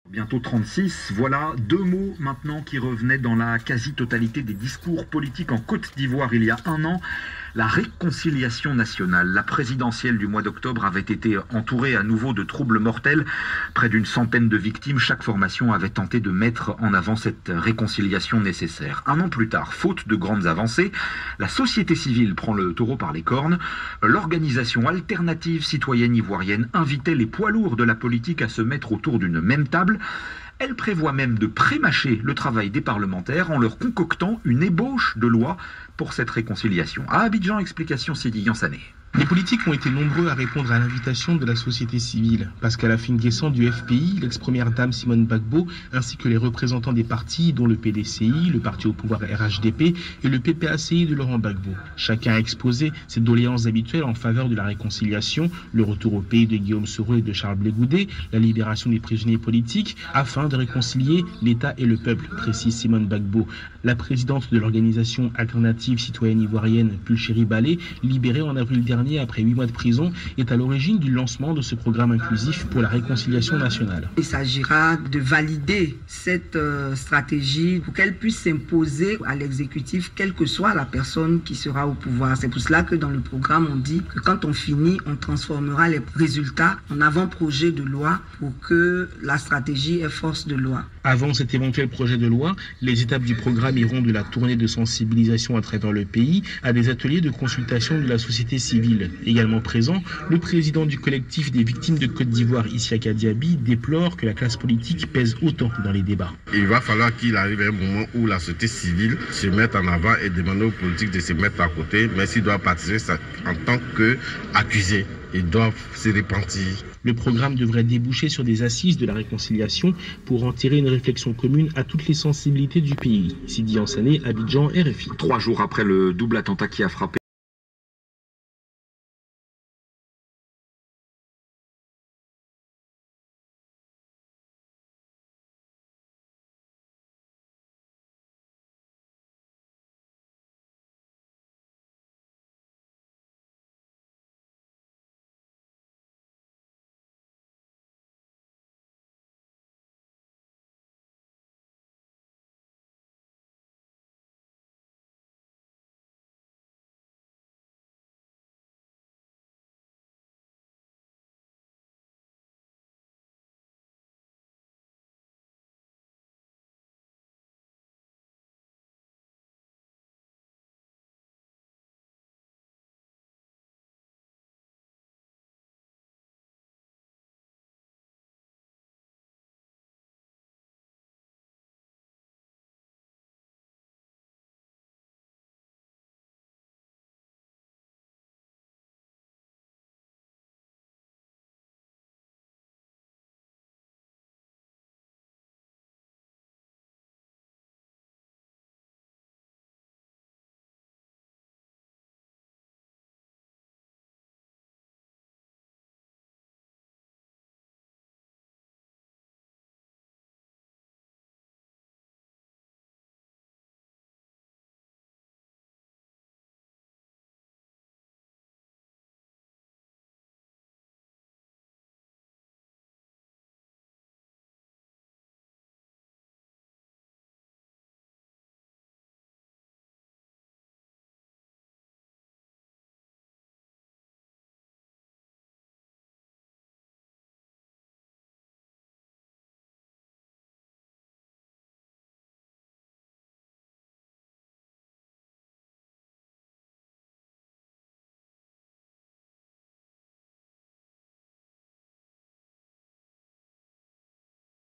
Bientôt 36, voilà 2 mots maintenant qui revenaient dans la quasi-totalité des discours politiques en Côte d'Ivoire il y a un an. La réconciliation nationale, la présidentielle du mois d'octobre avait été entourée à nouveau de troubles mortels. Près d'une centaine de victimes, chaque formation avait tenté de mettre en avant cette réconciliation nécessaire. Un an plus tard, faute de grandes avancées, la société civile prend le taureau par les cornes. L'organisation alternative citoyenne ivoirienne invitait les poids lourds de la politique à se mettre autour d'une même table. Elle prévoit même de prémâcher le travail des parlementaires en leur concoctant une ébauche de loi pour cette réconciliation. À Abidjan, explication Sidi Yansané. Les politiques ont été nombreux à répondre à l'invitation de la société civile. Pascal Afin-Guessan du FPI, l'ex-première dame Simone Gbagbo, ainsi que les représentants des partis, dont le PDCI, le parti au pouvoir RHDP et le PPACI de Laurent Gbagbo. Chacun a exposé ses doléances habituelles en faveur de la réconciliation, le retour au pays de Guillaume Soro et de Charles Blé Goudé, la libération des prisonniers politiques, afin de réconcilier l'État et le peuple, précise Simone Gbagbo. La présidente de l'organisation alternative citoyenne ivoirienne, Pulchéri Balé, libérée en avril dernier après 8 mois de prison, est à l'origine du lancement de ce programme inclusif pour la réconciliation nationale. Il s'agira de valider cette stratégie pour qu'elle puisse s'imposer à l'exécutif, quelle que soit la personne qui sera au pouvoir. C'est pour cela que dans le programme, on dit que quand on finit, on transformera les résultats en avant-projet de loi pour que la stratégie ait force de loi. Avant cet éventuel projet de loi, les étapes du programme iront de la tournée de sensibilisation à travers le pays à des ateliers de consultation de la société civile. Également présent, le président du collectif des victimes de Côte d'Ivoire, Isiaka Diaby, déplore que la classe politique pèse autant dans les débats. Il va falloir qu'il arrive un moment où la société civile se mette en avant et demande aux politiques de se mettre à côté, mais s'ils doivent participer en tant qu'accusés, ils doivent se repentir. Le programme devrait déboucher sur des assises de la réconciliation pour en tirer une réflexion commune à toutes les sensibilités du pays. Sidi Yansané, Abidjan, RFI. 3 jours après le double attentat qui a frappé